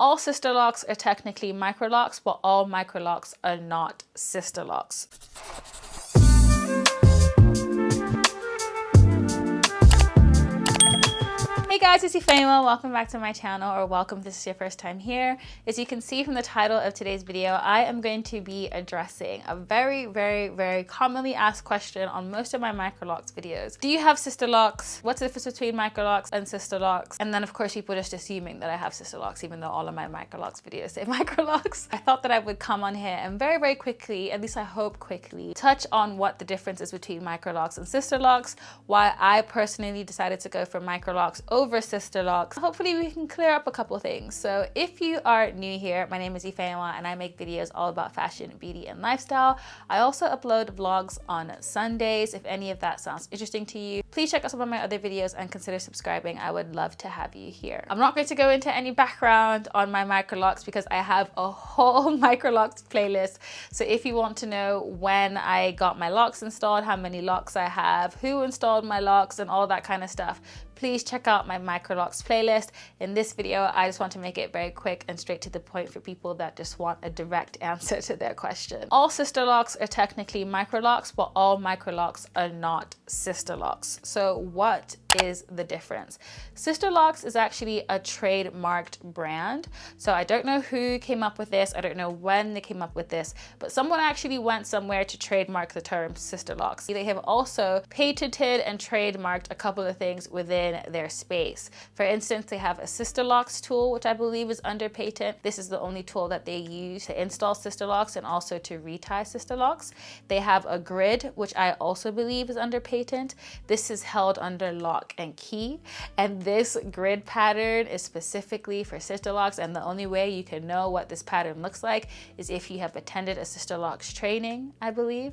All Sisterlocks are technically microlocks, but all microlocks are not Sisterlocks. Hey guys, it's Ifeyinwa. Welcome back to my channel, or welcome if this is your first time here. As you can see from the title of today's video, I am going to be addressing a very commonly asked question on most of my microlocks videos. Do you have Sisterlocks? What's the difference between microlocks and Sisterlocks? And then of course people just assuming that I have Sisterlocks, even though all of my microlocks videos say microlocks. I thought that I would come on here and very quickly, at least I hope quickly, touch on what the difference is between microlocks and Sisterlocks, why I personally decided to go for microlocks over Sisterlocks. Hopefully we can clear up a couple things. So if you are new here, my name is Ifeyinwa and I make videos all about fashion, beauty, and lifestyle. I also upload vlogs on Sundays. If any of that sounds interesting to you, please check out some of my other videos and consider subscribing. I would love to have you here. I'm not going to go into any background on my microlocks because I have a whole microlocks playlist. So if you want to know when I got my locks installed, how many locks I have, who installed my locks, and all that kind of stuff, please check out my microlocks playlist. In this video, I just want to make it very quick and straight to the point for people that just want a direct answer to their question. All Sisterlocks are technically microlocks, but all microlocks are not Sisterlocks. So what is the difference? Sisterlocks is actually a trademarked brand. So I don't know who came up with this. I don't know when they came up with this, but someone actually went somewhere to trademark the term Sisterlocks. They have also patented and trademarked a couple of things within their space. For instance, they have a Sisterlocks tool, which I believe is under patent. This is the only tool that they use to install Sisterlocks and also to retie Sisterlocks. They have a grid, which I also believe is under patent. This is held under lock and key, and this grid pattern is specifically for Sisterlocks, and the only way you can know what this pattern looks like is if you have attended a Sisterlocks training, I believe.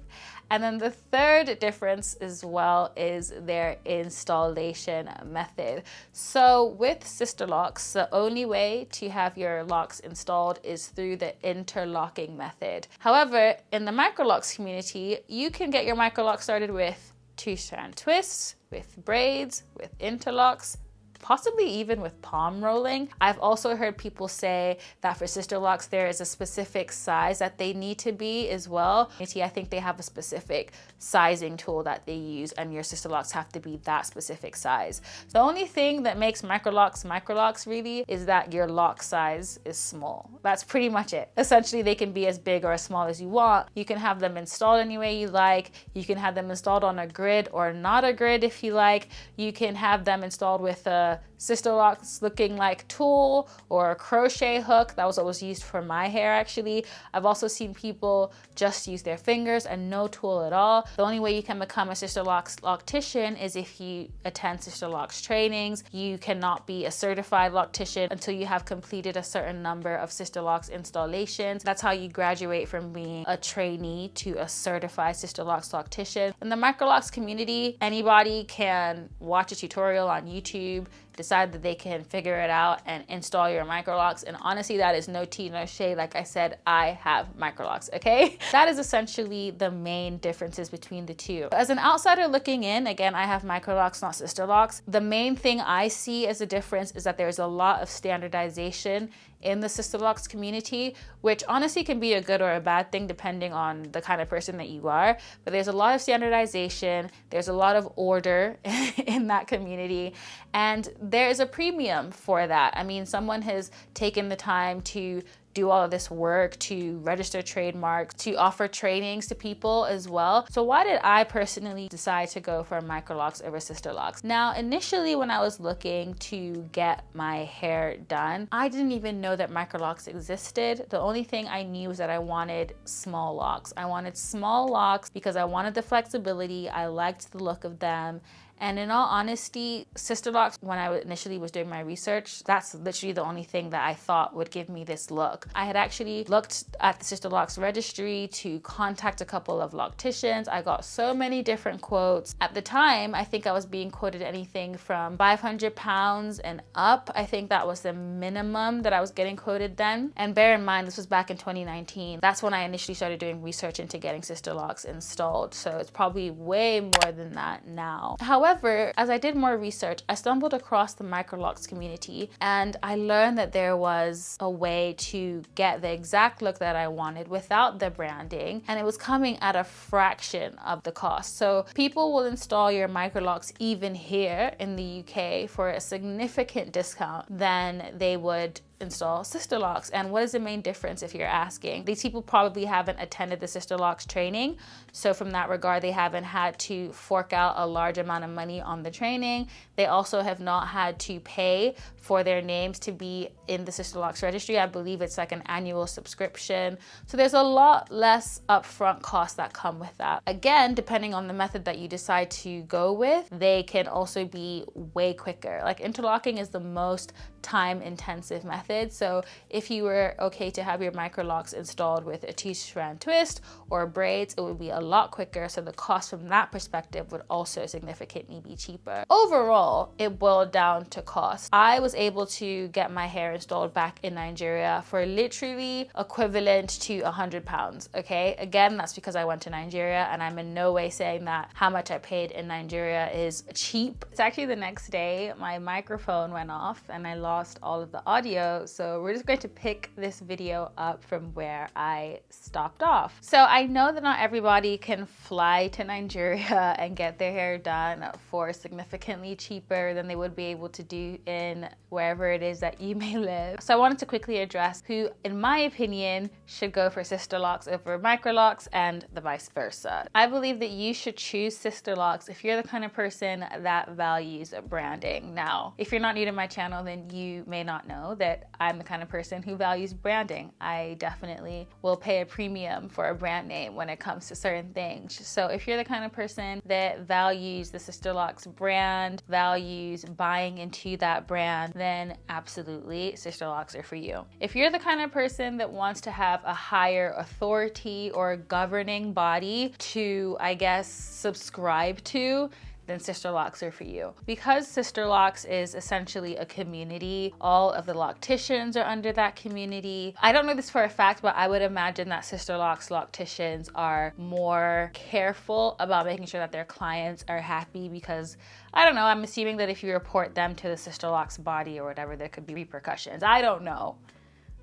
And then the third difference as well is their installation method. So with Sisterlocks, the only way to have your locks installed is through the interlocking method. However, in the microlocks community, you can get your microlock started with 2-strand twists, with braids, with interlocks, possibly even with palm rolling. I've also heard people say that for Sisterlocks, there is a specific size that they need to be as well. I think they have a specific sizing tool that they use, and your Sisterlocks have to be that specific size. The only thing that makes microlocks really is that your lock size is small. That's pretty much it. Essentially, they can be as big or as small as you want. You can have them installed any way you like. You can have them installed on a grid or not a grid if you like. You can have them installed with a Sisterlocks looking like tool or a crochet hook. That was what was used for my hair actually. I've also seen people just use their fingers and no tool at all. The only way you can become a Sisterlocks loctician is if you attend Sisterlocks trainings. You cannot be a certified loctician until you have completed a certain number of Sisterlocks installations. That's how you graduate from being a trainee to a certified Sisterlocks loctician. In the microlocks community, anybody can watch a tutorial on YouTube, decide that they can figure it out and install your microlocks. And honestly, that is no tea, no shade. Like I said, I have microlocks, okay? That is essentially the main differences between the two. As an outsider looking in, again, I have microlocks, not Sisterlocks. The main thing I see as a difference is that there's a lot of standardization in the Sisterlocks community, which honestly can be a good or a bad thing depending on the kind of person that you are. But there's a lot of standardization, there's a lot of order in that community, and there is a premium for that. I mean, someone has taken the time to do all of this work to register trademarks, to offer trainings to people as well. So why did I personally decide to go for microlocks over Sisterlocks? Now, initially when I was looking to get my hair done, I didn't even know that microlocks existed. The only thing I knew was that I wanted small locks. I wanted small locks because I wanted the flexibility. I liked the look of them. And in all honesty, Sisterlocks, when I initially was doing my research, that's literally the only thing that I thought would give me this look. I had actually looked at the Sisterlocks registry to contact a couple of locticians. I got so many different quotes. At the time, I think I was being quoted anything from £500 and up. I think that was the minimum that I was getting quoted then. And bear in mind, this was back in 2019. That's when I initially started doing research into getting Sisterlocks installed. So it's probably way more than that now. However, However, as I did more research, I stumbled across the Microlocs community and I learned that there was a way to get the exact look that I wanted without the branding, and it was coming at a fraction of the cost. So people will install your Microlocs even here in the UK for a significant discount than they would install Sisterlocks. And what is the main difference, if you're asking? These people probably haven't attended the Sisterlocks training, so from that regard they haven't had to fork out a large amount of money on the training. They also have not had to pay for their names to be in the Sisterlocks registry. I believe it's like an annual subscription, so there's a lot less upfront costs that come with that. Again, depending on the method that you decide to go with, they can also be way quicker. Like interlocking is the most time-intensive method, so if you were okay to have your Microlocs installed with a 2-strand twist or braids, it would be a lot quicker, so the cost from that perspective would also significantly be cheaper. Overall, it boiled down to cost. I was able to get my hair installed back in Nigeria for literally equivalent to £100, okay? Again, that's because I went to Nigeria, and I'm in no way saying that how much I paid in Nigeria is cheap. It's actually the next day my microphone went off and I lost all of the audio, so we're just going to pick this video up from where I stopped off. So I know that not everybody can fly to Nigeria and get their hair done for significantly cheaper than they would be able to do in wherever it is that you may live. So I wanted to quickly address who, in my opinion, should go for Sisterlocks over Microlocs and the vice versa. I believe that you should choose Sisterlocks if you're the kind of person that values branding. Now, if you're not new to my channel, then you may not know that I'm the kind of person who values branding. I definitely will pay a premium for a brand name when it comes to certain things. So if you're the kind of person that values the Sisterlocks brand, values buying into that brand, then absolutely Sisterlocks are for you. If you're the kind of person that wants to have a higher authority or governing body to, I guess, subscribe to, then Sisterlocks are for you. Because Sisterlocks is essentially a community, all of the locticians are under that community. I don't know this for a fact, but I would imagine that Sisterlocks locticians are more careful about making sure that their clients are happy, because I don't know, I'm assuming that if you report them to the Sisterlocks body or whatever, there could be repercussions. I don't know.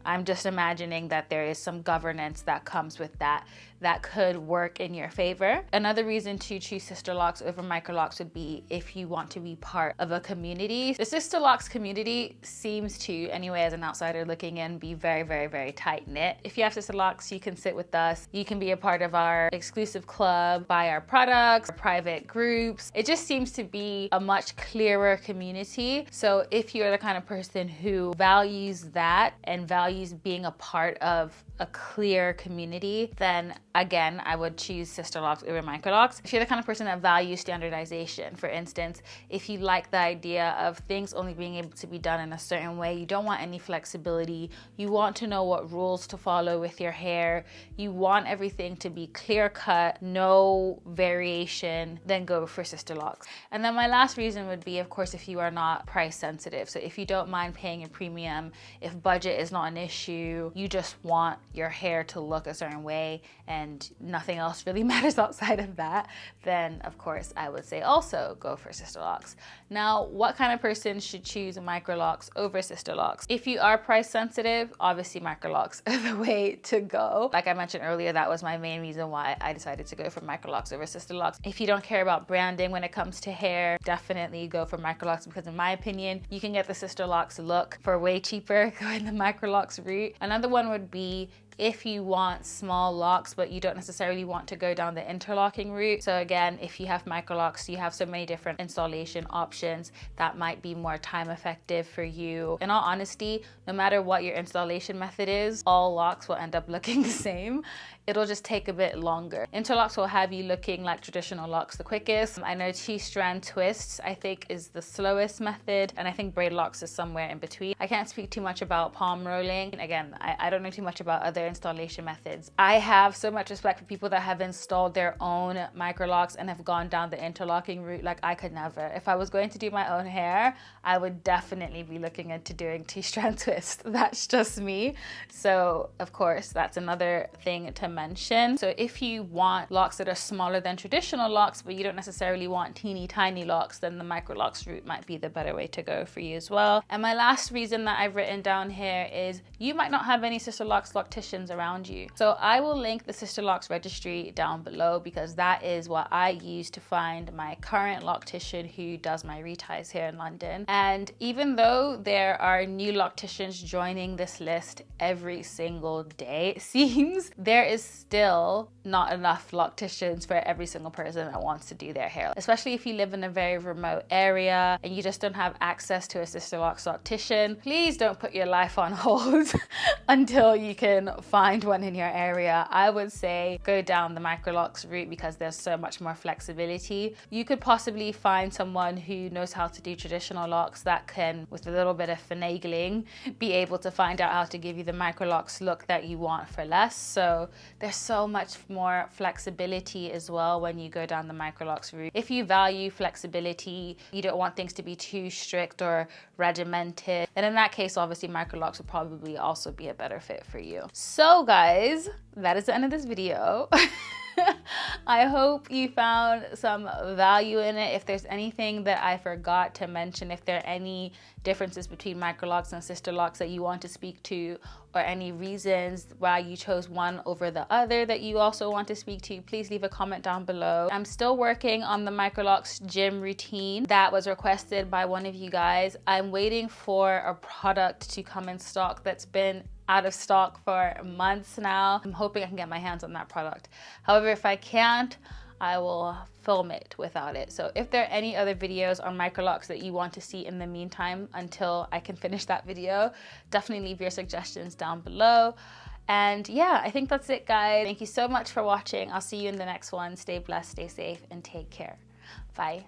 I'm just imagining that there is some governance that comes with that could work in your favor. Another reason to choose Sisterlocks over Microlocs would be if you want to be part of a community. The Sisterlocks community seems to, anyway, as an outsider looking in, be very, very, very tight-knit. If you have Sisterlocks, you can sit with us. You can be a part of our exclusive club, buy our products, our private groups. It just seems to be a much clearer community. So if you're the kind of person who values that and values being a part of a clear community, then again, I would choose Sisterlocks over Microlocs. If you're the kind of person that values standardization, for instance, if you like the idea of things only being able to be done in a certain way, you don't want any flexibility, you want to know what rules to follow with your hair, you want everything to be clear cut, no variation, then go for Sisterlocks. And then my last reason would be, of course, if you are not price sensitive. So if you don't mind paying a premium, if budget is not an issue, you just want your hair to look a certain way and nothing else really matters outside of that, then of course I would say also go for Sisterlocks. Now, what kind of person should choose Microlocs over Sisterlocks? If you are price sensitive, obviously Microlocs are the way to go. Like I mentioned earlier, that was my main reason why I decided to go for Microlocs over Sisterlocks. If you don't care about branding when it comes to hair, definitely go for Microlocs, because in my opinion, you can get the Sisterlocks look for way cheaper going the Microlocs route. Another one would be if you want small locks but you don't necessarily want to go down the interlocking route. So again, if you have Microlocs, you have so many different installation options that might be more time effective for you. In all honesty, no matter what your installation method is, all locks will end up looking the same. It'll just take a bit longer. Interlocks will have you looking like traditional locks the quickest. I know 2-strand twists, I think, is the slowest method, and I think braid locks is somewhere in between. I can't speak too much about palm rolling. Again, I don't know too much about other other installation methods. I have so much respect for people that have installed their own microlocks and have gone down the interlocking route. Like, I could never. If I was going to do my own hair, I would definitely be looking into doing two-strand twist. That's just me. So of course, that's another thing to mention. So if you want locks that are smaller than traditional locks, but you don't necessarily want teeny tiny locks, then the microlocks route might be the better way to go for you as well. And my last reason that I've written down here is you might not have any Sisterlocks locticians around you. So I will link the Sisterlocks registry down below, because that is what I use to find my current loctician who does my reties here in London. And even though there are new locticians joining this list every single day, it seems, there is still not enough locticians for every single person that wants to do their hair. Especially if you live in a very remote area and you just don't have access to a Sisterlocks loctician, please don't put your life on hold until you can find one in your area. I would say go down the microlocks route because there's so much more flexibility. You could possibly find someone who knows how to do traditional locks that can, with a little bit of finagling, be able to find out how to give you the microlocks look that you want for less. So there's so much more flexibility as well when you go down the microlocks route. If you value flexibility, you don't want things to be too strict or regimented, and in that case, obviously microlocks would probably also be a better fit for you. So guys, that is the end of this video. I hope you found some value in it. If there's anything that I forgot to mention, if there are any differences between microlocks and Sisterlocks that you want to speak to, or any reasons why you chose one over the other that you also want to speak to, please leave a comment down below. I'm still working on the microlocks gym routine that was requested by one of you guys. I'm waiting for a product to come in stock that's been out of stock for months now. I'm hoping I can get my hands on that product. However, if I can't, I will film it without it. So if there are any other videos on microlocks that you want to see in the meantime until I can finish that video, definitely leave your suggestions down below. And yeah, I think that's it, guys. Thank you so much for watching. I'll see you in the next one. Stay blessed, stay safe, and take care. Bye.